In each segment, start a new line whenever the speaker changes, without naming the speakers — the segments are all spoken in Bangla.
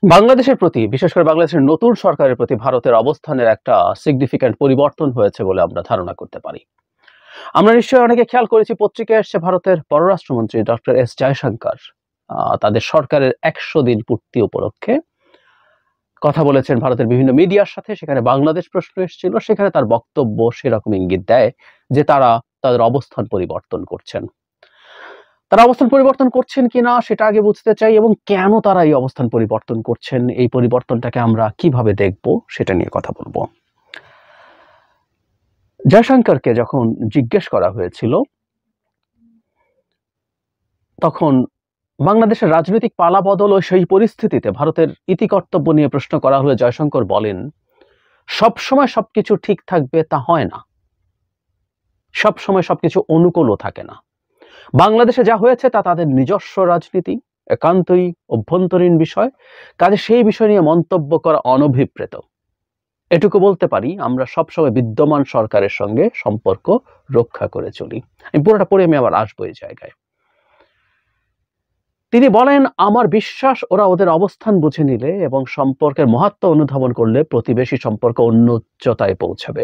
বাংলাদেশের প্রতি, বিশেষ করে বাংলাদেশের নতুন সরকারের প্রতি ভারতের অবস্থানের একটা সিগনিফিক্যান্ট পরিবর্তন হয়েছে বলে আমরা ধারণা করতে পারি। আমরা নিশ্চয়ই অনেকে খেয়াল করেছি, পত্রিকায় এসছে ভারতের পররাষ্ট্রমন্ত্রী ডক্টর এস জয়শঙ্কর তাদের সরকারের ১০০ দিন পূর্তি উপলক্ষে কথা বলেছেন ভারতের বিভিন্ন মিডিয়ার সাথে। সেখানে বাংলাদেশ প্রশ্ন এসেছিল, সেখানে তার বক্তব্য সেরকম ইঙ্গিত দেয় যে তারা তাদের অবস্থান পরিবর্তন করছেন। তারা অবস্থান পরিবর্তন করছেন কিনা সেটা আগে বুঝতে চাই, এবং কেন তারা এই অবস্থান পরিবর্তন করছেন, এই পরিবর্তনটাকে আমরা কিভাবে দেখব সেটা নিয়ে কথা বলবো। জয়শঙ্করকে যখন জিজ্ঞেস করা হয়েছিল, তখন বাংলাদেশের রাজনৈতিক পালাবদল ও সেই পরিস্থিতিতে ভারতের ইতিকর্তব্য নিয়ে প্রশ্ন করা হলে জয়শঙ্কর বলেন, সবসময় সবকিছু ঠিক থাকবে তা হয় না, সবসময় সবকিছু অনুকূলও থাকে না। বাংলাদেশে যা হয়েছে তা তাদের নিজস্ব রাজনীতি, একান্তই অভ্যন্তরীণ বিষয়, কাজে সেই বিষয় নিয়ে মন্তব্য করা অনভিপ্রেত। এটুকু বলতে পারি, আমরা সবসময় বিদ্যমান সরকারের সঙ্গে সম্পর্ক রক্ষা করে চলি। আমি পুরোটা পড়ে আমি আবার আসবো এই জায়গায়। তিনি বলেন, আমার বিশ্বাস ওরা ওদের অবস্থান বুঝে নিলে এবং সম্পর্কের মাহাত্ম্য অনুধাবন করলে প্রতিবেশী সম্পর্ক অন্য উচ্চতায় পৌঁছাবে।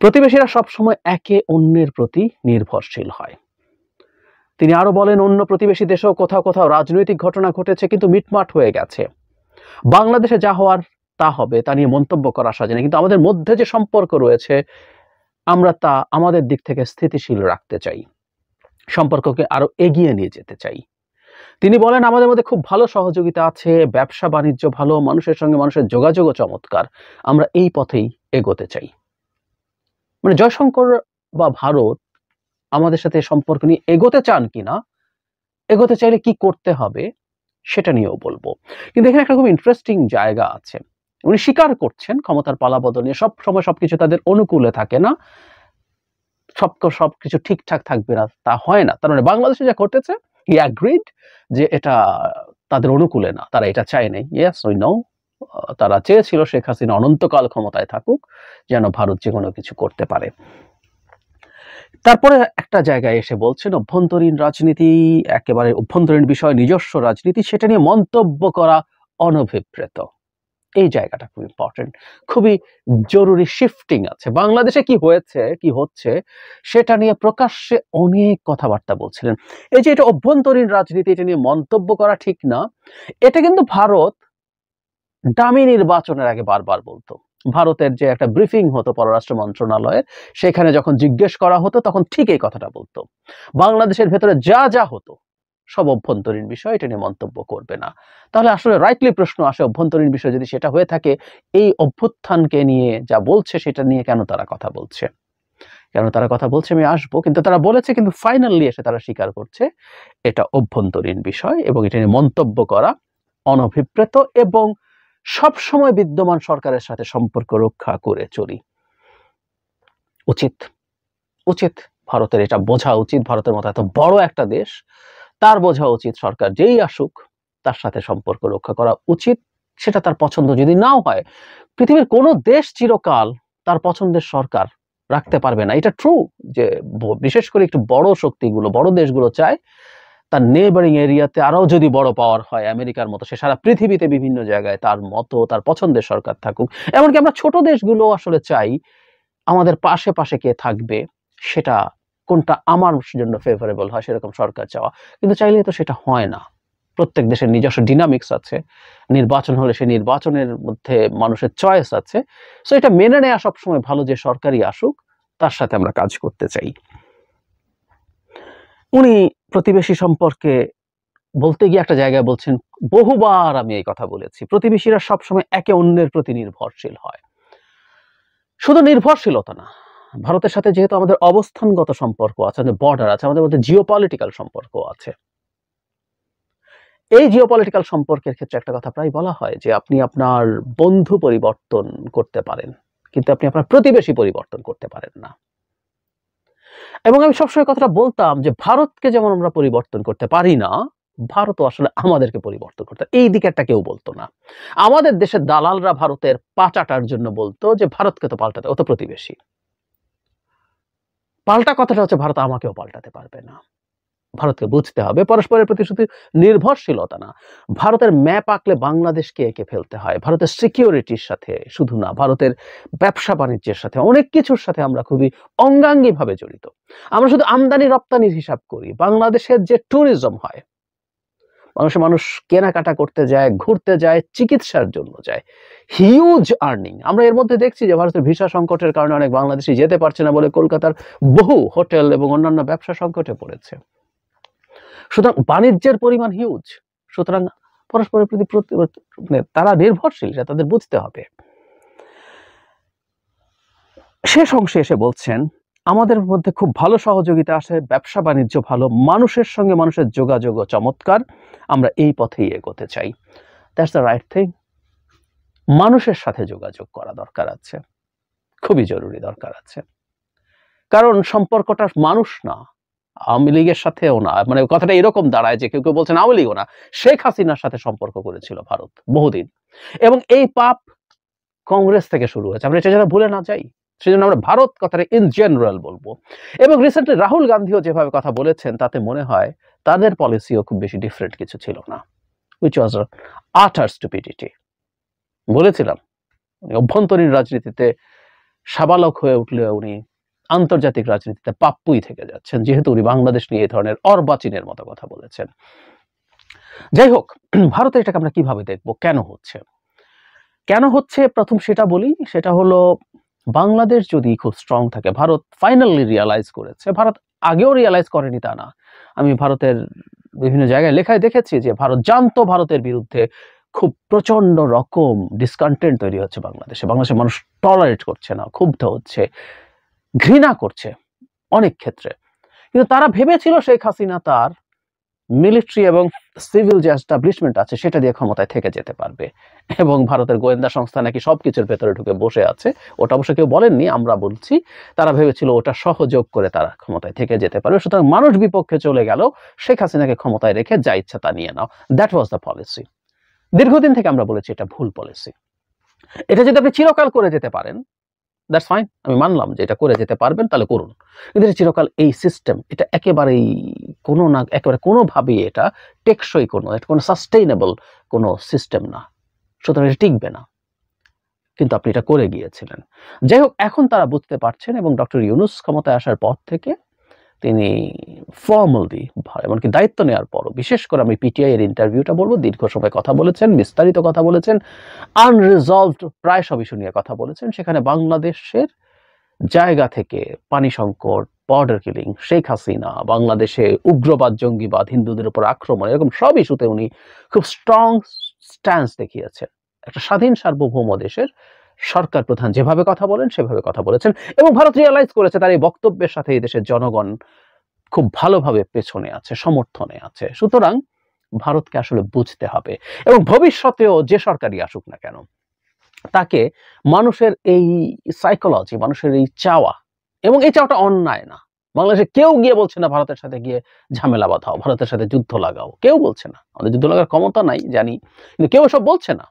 প্রতিবেশীরা সবসময় একে অন্যের প্রতি নির্ভরশীল হয়। তিনি আরো বলেন, অন্য প্রতিবেশী দেশেও কোথাও কোথাও রাজনৈতিক ঘটনা ঘটেছে, কিন্তু মিটমাট হয়ে গেছে। বাংলাদেশে যা হওয়ার তা হবে, তা নিয়ে মন্তব্য করা সাজে না, কিন্তু আমাদের মধ্যে যে সম্পর্ক রয়েছে আমরা তা আমাদের দিক থেকে স্থিতিশীল রাখতে চাই, সম্পর্ককে আরো এগিয়ে নিয়ে যেতে চাই। তিনি বলেন, আমাদের মধ্যে খুব ভালো সহযোগিতা আছে, ব্যবসা বাণিজ্য ভালো, মানুষের সঙ্গে মানুষের যোগাযোগও চমৎকার, আমরা এই পথেই এগোতে চাই। মানে জয়শঙ্কর বা ভারত আমাদের সাথে সম্পর্ক নিয়ে এগোতে চান কিনা, এগোতে চাইলে কি করতে হবে সেটা নিয়েও বলবো। কিন্তু এখানে একটা খুব ইন্টারেস্টিং জায়গা আছে। উনি স্বীকার করছেন ক্ষমতার পালাবদল নিয়ে সব সময় সবকিছু তাদের অনুকূলে থাকে না, সবকিছু ঠিকঠাক থাকবে না তা হয় না। তার মানে বাংলাদেশে যা ঘটেছে, হি অ্যাগ্রিড যে এটা তাদের অনুকূলে না, তারা এটা চায় নাই। ইয়েস, উই নো, তারা চেয়েছিল শেখ হাসিনা অনন্তকাল ক্ষমতায় থাকুক, যেন ভারত যে কোনো কিছু করতে পারে। তারপরে একটা জায়গায় এসে বলছেন, অভ্যন্তরীণ রাজনীতি, একেবারে অভ্যন্তরীণ বিষয়, নিজস্ব রাজনীতি, সেটা নিয়ে মন্তব্য করা অনভিপ্রেত। এই জায়গাটা খুব ইম্পর্টেন্ট, খুবই জরুরি শিফটিং আছে। বাংলাদেশে কি হয়েছে, কি হচ্ছে সেটা নিয়ে প্রকাশ্যে অনেক কথাবার্তা বলছিলেন। এই যে এটা অভ্যন্তরীণ রাজনীতি, এটা নিয়ে মন্তব্য করা ঠিক না, এটা কিন্তু ভারত ডামি নির্বাচনের আগে বারবার বলতো। ভারতের যে একটা ব্রিফিং হতো পররাষ্ট্র মন্ত্রণালয়ে, সেখানে যখন জিজ্ঞেস করা হতো তখন ঠিক এই কথাটা বলতো, বাংলাদেশের ভেতরে যা যা হতো সব অভ্যন্তরীণ বিষয়, এটা নিয়ে মন্তব্য করবে না। তাহলে আসলে রাইটলি প্রশ্ন আসে, অভ্যন্তরীণ বিষয় যদি সেটা হয়ে থাকে, এই অভ্যুত্থানকে নিয়ে যা বলছে সেটা নিয়ে কেন তারা কথা বলছে, কেন তারা কথা বলছে আমি আসবো। কিন্তু তারা বলেছে, কিন্তু ফাইনালি এসে তারা স্বীকার করছে এটা অভ্যন্তরীণ বিষয় এবং এটা নিয়ে মন্তব্য করা অনভিপ্রেত, এবং সব সময় বিদ্যমান সরকারের সাথে সম্পর্ক রক্ষা করে চলি। উচিত উচিত ভারতের এটা বোঝা উচিত। ভারতের মতো এত বড় একটা দেশ, তার বোঝা উচিত সরকার যেই আসুক তার সাথে সম্পর্ক রক্ষা করা উচিত। সেটা তার পছন্দ যদি নাও হয়, পৃথিবীর কোনো দেশ চিরকাল তার পছন্দের সরকার রাখতে পারবে না। এটা ট্রু যে বিশেষ করে একটু বড় শক্তিগুলো, বড় দেশগুলো চায় তার নেবারিং এরিয়াতে আরো যদি বড় পাওয়ার হয় আমেরিকার মতো, সে সারা পৃথিবীতে বিভিন্ন জায়গায় তার মতো তার পছন্দের সরকার থাকুক। এমনকি আমরা ছোট দেশগুলো আসলে চাই আমাদের পাশে পাশে কে থাকবে সেটা কোনটা আমার জন্য ফেভারেবল হয় সেরকম সরকার চাওয়া, কিন্তু চাইলে তো সেটা হয় না। প্রত্যেক দেশের নিজস্ব ডিনামিক্স আছে, নির্বাচন হলে সেই নির্বাচনের মধ্যে মানুষের চয়েস আছে। সো এটা মেনে নেওয়া সবসময় ভালো, যে সরকারই আসুক তার সাথে আমরা কাজ করতে চাই। উনি প্রতিবেশী সম্পর্কে বলতে গিয়ে একটা জায়গায় বলছেন, বহুবার আমি এই কথা বলেছি, প্রতিবেশীরা সবসময় একে অন্যের প্রতি নির্ভরশীল হয়। শুধু নির্ভরশীলতা না, ভারতের সাথে যেহেতু আমাদের অবস্থানগত সম্পর্ক আছে, আমাদের বর্ডার আছে, আমাদের মধ্যে জিওপলিটিক্যাল সম্পর্ক আছে। এই জিওপলিটিক্যাল সম্পর্কের ক্ষেত্রে একটা কথা প্রায় বলা হয় যে আপনি আপনার বন্ধু পরিবর্তন করতে পারেন, কিন্তু আপনি আপনার প্রতিবেশী পরিবর্তন করতে পারেন না। এবং আমি সবসময় কথাটা বলতাম যে ভারতকে যেমন আমরা পরিবর্তন করতে পারি না, ভারতও আসলে আমাদেরকে পরিবর্তন করতে, এই দিকেরটা কেউ বলতো না। আমাদের দেশের দালালরা ভারতের পা চাটার জন্য বলতো যে ভারতকে তো পাল্টাতে, ও তো প্রতিবেশী। পাল্টা কথাটা হচ্ছে ভারত আমাকেও পাল্টাতে পারবে না। ভারতকে বুঝতে হবে পরস্পরের প্রতি শুধু নির্ভরশীলতা না, ভারতের ম্যাপ আঁকলে বাংলাদেশকে এঁকে ফেলতে হয়। ভারতের সিকিউরিটির সাথে শুধু না, ভারতের ব্যবসা বাণিজ্যের সাথে, অনেক কিছুর সাথে আমরা খুবই অঙ্গাঙ্গিভাবে জড়িত। আমরা শুধু আমদানি রপ্তানির হিসাব করি, বাংলাদেশের যে ট্যুরিজম হয়, বাংলাদেশের মানুষ কেনাকাটা করতে যায়, ঘুরতে যায়, চিকিৎসার জন্য যায়, হিউজ আর্নিং। আমরা এর মধ্যে দেখছি যে ভারতের ভিসা সংকটের কারণে অনেক বাংলাদেশি যেতে পারছে না বলে কলকাতার বহু হোটেল এবং অন্যান্য ব্যবসা সংকটে পড়েছে। সুতরাং বাণিজ্যের পরিমাণ হিউজ। সুতরাং পরস্পরের প্রতি মানে তারা নির্ভরশীল, এটা তাদের বুঝতে হবে। শেষ অংশে এসে বলছেন আমাদের মধ্যে খুব ভালো সহযোগিতা আছে, ব্যবসা বাণিজ্য ভালো, মানুষের সঙ্গে মানুষের যোগাযোগও চমৎকার, আমরা এই পথেই এগোতে চাই। That's the right thing. মানুষের সাথে যোগাযোগ করা দরকার আছে, খুবই জরুরি দরকার আছে। কারণ সম্পর্কটা মানুষ না, আওয়ামী লীগের সাথেও না, মানে কথাটা এরকম দাঁড়ায় যে কেউ কেউ বলছেন আওয়ামী লীগও না, শেখ হাসিনার সাথে সম্পর্ক করেছিল ভারত বহুদিন, এবং এই পাপ কংগ্রেস থেকে শুরু হয়েছে। আমরা এটা যেন ভুলে না যাই, সেজন্য আমরা ভারত কথাটা ইন জেনারেল বলবো। এবং রিসেন্টলি রাহুল গান্ধীও যেভাবে কথা বলেছেন তাতে মনে হয় তাদের পলিসিও খুব বেশি ডিফারেন্ট কিছু ছিল না, which was utter stupidity। বলেছিলাম অভ্যন্তরীণ রাজনীতিতে সাবালক হয়ে উঠলে উনি আন্তর্জাতিক রাজনীতিতে পাপ্পুই থেকে যাচ্ছেন, যেহেতু উনি বাংলাদেশ নিয়ে এই ধরনের অর্বাচীনের মতো কথা বলেছেন। যাই হোক, ভারতে এটাকে আমরা কিভাবে দেখব, কেন হচ্ছে প্রথম সেটা বলি। সেটা হলো বাংলাদেশ যদি খুব স্ট্রং থাকে, ভারত ফাইনালি রিয়ালাইজ করেছে, ভারত আগেও রিয়ালাইজ করেনি তা না, আমি ভারতের বিভিন্ন জায়গায় লেখায় দেখেছি যে ভারত জানতো ভারতের বিরুদ্ধে খুব প্রচন্ড রকম ডিসকন্টেন্ট তৈরি হচ্ছে বাংলাদেশে, বাংলাদেশের মানুষ টলারেট করছে না, ক্ষুব্ধ হচ্ছে, ঘৃণা করছে অনেক ক্ষেত্রে। কিন্তু তারা ভেবেছিল শেখ হাসিনা তার মিলিটারি এবং সিভিল যে এস্টাবলিশমেন্ট আছে সেটা দিয়ে ক্ষমতায় থেকে যেতে পারবে, এবং ভারতের গোয়েন্দা সংস্থা নাকি সবকিছুর ভেতরে ঢুকে বসে আছে, ওটা অবশ্য কেউ বলেননি, আমরা বলছি। তারা ভেবেছিল ওটা সহযোগ করে তারা ক্ষমতায় থেকে যেতে পারবে, সুতরাং মানুষ বিপক্ষে চলে গেল, শেখ হাসিনাকে ক্ষমতায় রেখে যা ইচ্ছা তা নিয়ে নাও। That was the policy. দীর্ঘদিন থেকে আমরা বলেছি এটা ভুল পলিসি। এটা যদি আপনি চিরকাল করে যেতে পারেন, দ্যাটস ফাইন, আমি মানলাম যে এটা করে যেতে পারবেন, তাহলে করুন। কিন্তু চিরকাল এই সিস্টেম, এটা একেবারেই একেবারে কোনোভাবেই এটা টেকসই কোনো সাস্টেইনেবল কোনো সিস্টেম না, সুতরাং এটা টিকবে না। কিন্তু আপনি এটা করে গিয়েছিলেন। যাই হোক, এখন তারা বুঝতে পারছেন, এবং ডক্টর ইউনূস ক্ষমতায় আসার পর থেকে তিনি ফর্মালি, এমনকি দায়িত্ব নেওয়ার পরও, বিশেষ করে আমি পিটিআই এর ইন্টারভিউটা বলবো, দীর্ঘ সময় কথা বলেছেন, বিস্তারিত কথা বলেছেন, আনরিজলভড প্রায় সব ইস্যু নিয়ে কথা বলেছেন। সেখানে বাংলাদেশের জায়গা থেকে পানি সংকট, বর্ডার কিলিং, শেখ হাসিনা, বাংলাদেশে উগ্রবাদ, জঙ্গিবাদ, হিন্দুদের উপর আক্রমণ, এরকম সব ইস্যুতে উনি খুব স্ট্রং স্ট্যান্স দেখিয়েছেন। একটা স্বাধীন সার্বভৌম দেশের সরকার প্রধান যেভাবে কথা বলেন সেভাবে কথা বলেছেন, এবং ভারত রিয়ালাইজ করেছে তার এই বক্তব্যের সাথে এই দেশের জনগণ খুব ভালোভাবে পেছনে আছে, সমর্থনে আছে। সুতরাং ভারতকে আসলে বুঝতে হবে, এবং ভবিষ্যতেও যে সরকারই আসুক না কেন, তাকে মানুষের এই সাইকোলজি, মানুষের এই চাওয়া, এবং এই চাওয়াটা অন্যায় না। বাংলাদেশে কেউ গিয়ে বলছে না ভারতের সাথে গিয়ে ঝামেলা বাঁধাও, ভারতের সাথে যুদ্ধ লাগাও, কেউ বলছে না। আমাদের যুদ্ধ লাগার ক্ষমতা নাই জানি, কিন্তু কেউ সব বলছে না।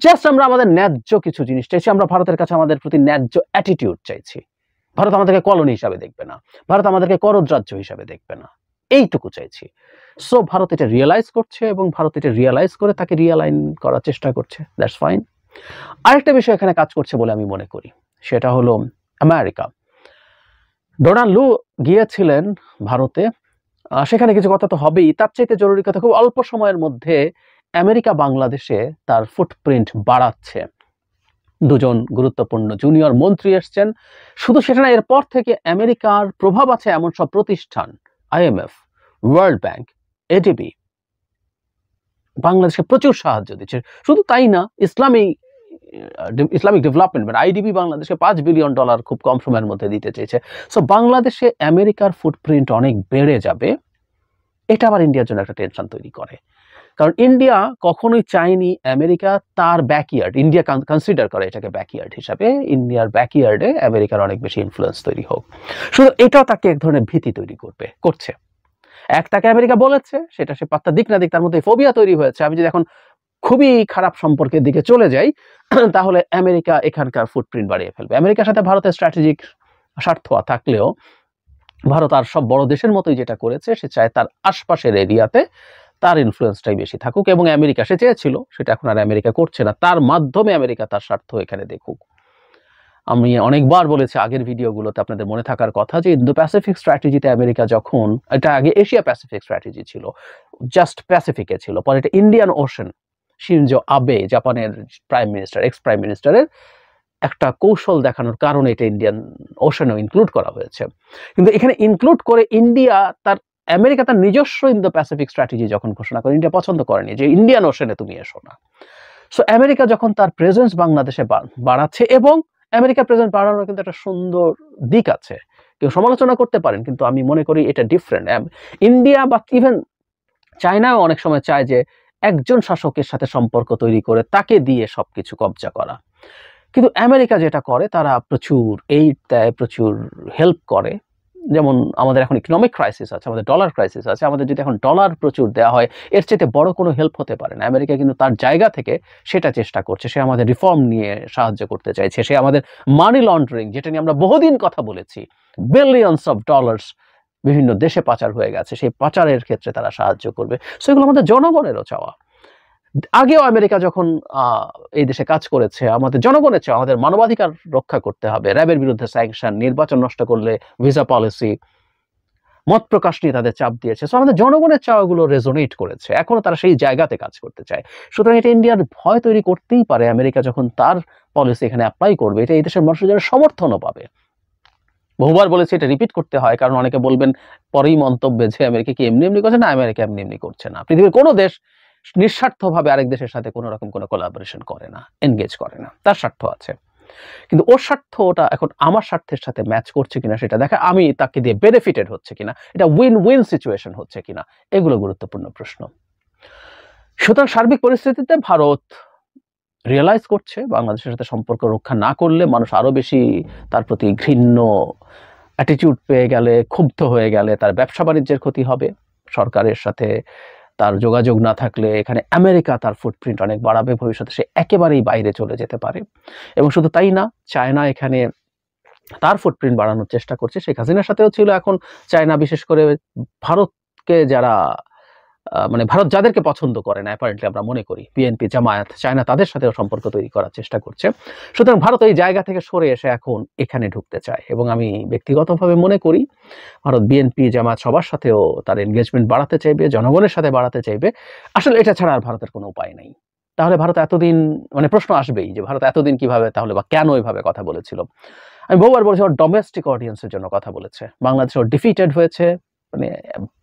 জাস্ট আমরা আমাদের ন্যায্য কিছু জিনিস চাইছি, আমরা ভারতের কাছে আমাদের প্রতি ন্যায্য অ্যাটিটিউড চাইছি। ভারত আমাদেরকে কলোনি হিসাবে দেখবে না, ভারত আমাদেরকে করদ রাজ্য হিসাবে দেখবে না, এইটুকু চাইছি। সো ভারত এটা রিয়েলাইজ করছে, এবং ভারত এটা রিয়েলাইজ করে তাকে রিয়ালাইন করার চেষ্টা করছে, দ্যাটস ফাইন। আরেকটা বিষয় এখানে কাজ করছে বলে আমি মনে করি, সেটা হলো আমেরিকা। ডোনাল্ড লু গিয়েছিলেন ভারতে, সেখানে কিছু কথা তো হবেই, তার চাইতে জরুরি কথা, খুব অল্প সময়ের মধ্যে আমেরিকা বাংলাদেশে তার ফুটপ্রিন্ট বাড়াচ্ছে। দুজন গুরুত্বপূর্ণ জুনিয়র মন্ত্রী এসছেন। শুধু সেটা না, এরপর থেকে আমেরিকার প্রভাব আছে এমন সব প্রতিষ্ঠান, আইএমএফ, ওয়ার্ল্ড ব্যাংক, এডিবি, বাংলাদেশকে প্রচুর সাহায্য দিচ্ছে। শুধু তাই না, ইসলামিক ডেভেলপমেন্ট ব্যাংক, আইডিবি, বাংলাদেশকে $5 বিলিয়ন খুব কম সময়ের মধ্যে দিতে চেয়েছে। সো বাংলাদেশে আমেরিকার ফুটপ্রিন্ট অনেক বেড়ে যাবে। এটা আবার ইন্ডিয়ার জন্য একটা টেনশন তৈরি করে, কারণ ইন্ডিয়া কখনোই চায়নি আমেরিকা তার ব্যাকইয়ার্ড, ইন্ডিয়া কনসিডার করে এটাকে ব্যাকইয়ার্ড হিসাবে, ইন্ডিয়ার ব্যাকইয়ার্ডে আমেরিকার অনেক বেশি ইনফ্লুয়েন্স তৈরি হোক। শুধু এটাও তাকে এক ধরনের ভীতি তৈরি করছে। তাকে আমেরিকা বলেছে, সেটা সে পাত্তা দিক না দিক, তার মধ্যে ফোবিয়া তৈরি হয়েছে। আমি যদি এখন খুবই খারাপ সম্পর্কের দিকে চলে যাই, তাহলে আমেরিকা এখানকার ফুটপ্রিন্ট বাড়িয়ে ফেলবে। আমেরিকার সাথে ভারতের স্ট্র্যাটেজিক স্বার্থ থাকলেও ভারত আর সব বড় দেশের মতোই যেটা করেছে, সে চায় তার আশপাশের এরিয়াতে তার ইনফ্লুয়েন্সটাই বেশি থাকুক, এবং আমেরিকা সে চেয়েছিল, সেটা এখন আর আমেরিকা করছে না, তার মাধ্যমে আমেরিকা তার স্বার্থ এখানে দেখুক। আমি অনেকবার বলেছি আগের ভিডিওগুলোতে, আপনাদের মনে থাকার কথা, যে ইন্দো প্যাসিফিক স্ট্র্যাটেজিতে আমেরিকা যখন, এটা আগে এশিয়া প্যাসিফিক স্ট্র্যাটেজি ছিল, জাস্ট প্যাসিফিকে ছিল, পরে এটা ইন্ডিয়ান ওশান, শিনজো আবে জাপানের প্রাইম মিনিস্টার, এক্স প্রাইম মিনিস্টারের একটা কৌশল দেখানোর কারণে এটা ইন্ডিয়ান ওশানও ইনক্লুড করা হয়েছে। কিন্তু এখানে ইনক্লুড করে ইন্ডিয়া তার, আমেরিকা তার নিজস্ব ইন্দো প্যাসিফিক স্ট্র্যাটেজি যখন ঘোষণা করে, ইন্ডিয়া পছন্দ করেনি যে ইন্ডিয়ান ওশানে তুমি এসো না। সো আমেরিকা যখন তার প্রেজেন্স বাংলাদেশে বাড়াচ্ছে, এবং আমেরিকার প্রেজেন্স বাড়ানোর কিন্তু একটা সুন্দর দিক আছে, কেউ সমালোচনা করতে পারেন, কিন্তু আমি মনে করি এটা ডিফারেন্ট। ইন্ডিয়া বা ইভেন চায়নাও অনেক সময় চায় যে একজন শাসকের সাথে সম্পর্ক তৈরি করে তাকে দিয়ে সবকিছু কবজা করা, কিন্তু আমেরিকা যেটা করে, তারা প্রচুর এইড দেয়, প্রচুর হেল্প করে। যেমন আমাদের এখন ইকোনমিক ক্রাইসিস আছে, আমাদের ডলার ক্রাইসিস আছে, আমাদের যদি এখন ডলার প্রচুর দেওয়া হয়, এর চাইতে বড় কোনো হেল্প হতে পারে না। আমেরিকা কিন্তু তার জায়গা থেকে সেটা চেষ্টা করছে, সে আমাদের রিফর্ম নিয়ে সাহায্য করতে চাইছে, সে আমাদের মানি লন্ডারিং, যেটা নিয়ে আমরা বহুদিন কথা বলেছি, বিলিয়নস অফ ডলার্স বিভিন্ন দেশে পাচার হয়ে গেছে, সেই পাচারের ক্ষেত্রে তারা সাহায্য করবে। সো এগুলো আমাদের জনগণেরও চাওয়া। আগেও আমেরিকা যখন এই দেশে কাজ করেছে, আমাদের জনগণের চাওয়া, আমাদের মানবাধিকার রক্ষা করতে হবে, র্যাবের বিরুদ্ধে স্যাংশন, নির্বাচন নষ্ট করলে ভিসা পলিসি, মত প্রকাশ নিয়ে তাদের চাপ দিয়েছে। সো আমাদের জনগণের চাওয়াগুলো রেজোনেট করেছে, এখনো তারা সেই জায়গাতে কাজ করতে চায়। সুতরাং এটা ইন্ডিয়ার ভয় তৈরি করতেই পারে, আমেরিকা যখন তার পলিসি এখানে অ্যাপ্লাই করবে, এটা এই দেশের মানুষের জন্য সমর্থনও পাবে। বহুবার বলেছি, এটা রিপিট করতে হয়, কারণ অনেকে বলবেন পরেই মন্তব্যে যে আমেরিকা কি এমনি এমনি করছে না, আমেরিকা এমনি এমনি করছে না। পৃথিবীর কোনো দেশ নিঃস্বার্থভাবে আরেক দেশের সাথে কোনো রকম কোনো কোলাবোরেশন করে না, এনগেজ করে না, তার স্বার্থ আছে। কিন্তু ওর স্বার্থটা এখন আমার স্বার্থের সাথে ম্যাচ করছে কিনা সেটা দেখা, আমি তাকে দিয়ে বেনিফিটেড হচ্ছে কিনা, এটা উইন উইন সিচুয়েশন হচ্ছে কিনা, এগুলো গুরুত্বপূর্ণ প্রশ্ন। সুতরাং সার্বিক পরিস্থিতিতে ভারত রিয়েলাইজ করছে বাংলাদেশের সাথে সম্পর্ক রক্ষা না করলে মানুষ আরো বেশি তার প্রতি ঘৃণ্য অ্যাটিটিউড পেয়ে গেলে, ক্ষুব্ধ হয়ে গেলে তার ব্যবসা বাণিজ্যের ক্ষতি হবে, সরকারের সাথে তার যোগাযোগ না থাকলে এখানে আমেরিকা তার ফুটপ্রিন্ট অনেক বাড়াবে, ভবিষ্যতে সে একেবারেই বাইরে চলে যেতে পারে। এবং শুধু তাই না, চায়না এখানে তার ফুটপ্রিন্ট বাড়ানোর চেষ্টা করছে, শেখ হাসিনার সাথেও ছিল, এখন চায়না বিশেষ করে ভারতকে যারা মানে ভারত যাদেরকে পছন্দ করে না, অ্যাপারেন্টলি আমরা মনে করি বিএনপি, জামায়াত, চায়না তাদের সাথেও সম্পর্ক তৈরি করার চেষ্টা করছে। সুতরাং ভারত এই জায়গা থেকে সরে এসে এখন এখানে ঢুকতে চায়, এবং আমি ব্যক্তিগতভাবে মনে করি ভারত বিএনপি, জামায়াত সবার সাথেও তার এনগেজমেন্ট বাড়াতে চাইবে, জনগণের সাথে বাড়াতে চাইবে। আসলে এটা ছাড়া আর ভারতের কোনো উপায় নেই। তাহলে ভারত এতদিন, মানে প্রশ্ন আসবেই যে ভারত এতদিন কিভাবে তাহলে বা কেন এইভাবে কথা বলেছিল। আমি বহুবার বলেছি, ওর ডোমেস্টিক অডিয়েন্সের জন্য কথা বলেছে। বাংলাদেশ ওর ডিফিটেড হয়েছে, মানে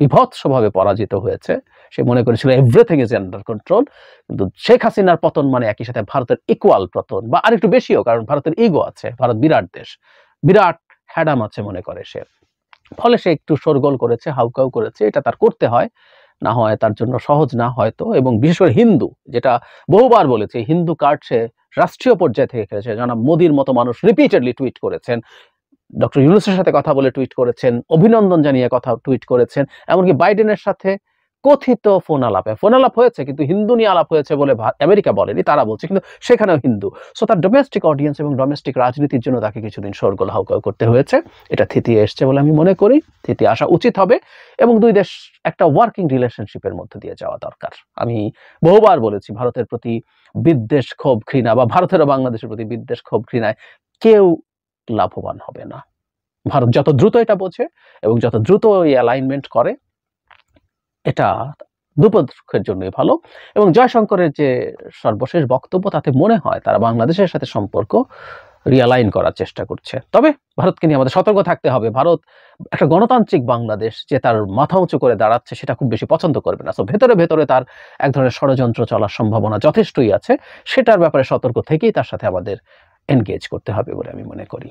বিভৎসভাবে পরাজিত হয়েছে। সে মনে করেছিল এভরিথিং ইজ আন্ডার কন্ট্রোল, কিন্তু শেখ হাসিনার পতন মানে একই সাথে ভারতের ইকুয়াল পতন, বা আরেকটু বেশিও, কারণ ভারতের ইগো আছে, ভারত বিরাট দেশ, বিরাট হ্যাডাম আছে মনে করে সে। ফলে সে একটু শোরগোল করেছে, হাউকাউ করেছে, এটা তার করতে হয়, না হয় তার জন্য সহজ না হয়তো। এবং বিশেষ করে হিন্দু, যেটা বহুবার বলেছে, হিন্দু কার্ড সে রাষ্ট্রীয় পর্যায়ে থেকে খেলেছে। জনাব মোদির মতো মানুষ রিপিটেডলি টুইট করেছেন, ডক্টর ইউনূসের সাথে কথা বলে টুইট করেছেন, অভিনন্দন জানিয়ে কথা টুইট করেছেন, এমনকি বাইডেনের সাথে কথিত ফোন আলাপ হয়েছে, কিন্তু হিন্দু নিয়ে আলাপ হয়েছে বলে আমেরিকা বলেনি, তারা বলছে, কিন্তু সেখানেও হিন্দু। সো তার ডোমেস্টিক অডিয়েন্স এবং ডোমেস্টিক রাজনীতির জন্য তাকে কিছুদিন শোরগোল হাউকাউ করতে হয়েছে। এটা থিতিয়ে এসছে বলে আমি মনে করি, থিতিয়ে আসা উচিত হবে, এবং দুই দেশ একটা ওয়ার্কিং রিলেশনশিপের মধ্যে দিয়ে যাওয়া দরকার। আমি বহুবার বলেছি, ভারতের প্রতি বিদ্বেষ, ক্ষোভ, ঘৃণা, বা ভারতের ও বাংলাদেশের প্রতি বিদ্বেষ, ক্ষোভ, ঘৃণায় কেউ লাভবান হবে না। ভারত যত দ্রুত এটা বোঝে এবং যত দ্রুত এই অ্যালাইনমেন্ট করে, এটা দুপক্ষের জন্যই ভালো। এবং জয়শঙ্করের যে সর্বশেষ বক্তব্য, তাতে মনে হয় তারা বাংলাদেশের সাথে সম্পর্ক রিয়ালাইন করার চেষ্টা করছে। তবে ভারতকে নিয়ে আমাদের সতর্ক থাকতে হবে। ভারত একটা গণতান্ত্রিক বাংলাদেশ যে তার মাথা উঁচু করে দাঁড়াচ্ছে, সেটা খুব বেশি পছন্দ করবে না। সো ভেতরে ভেতরে তার এক ধরনের ষড়যন্ত্র চলার সম্ভাবনা যথেষ্টই আছে, সেটার ব্যাপারে সতর্ক থেকেই তার সাথে আমাদের এনগেজ করতে হবে বলে আমি মনে করি।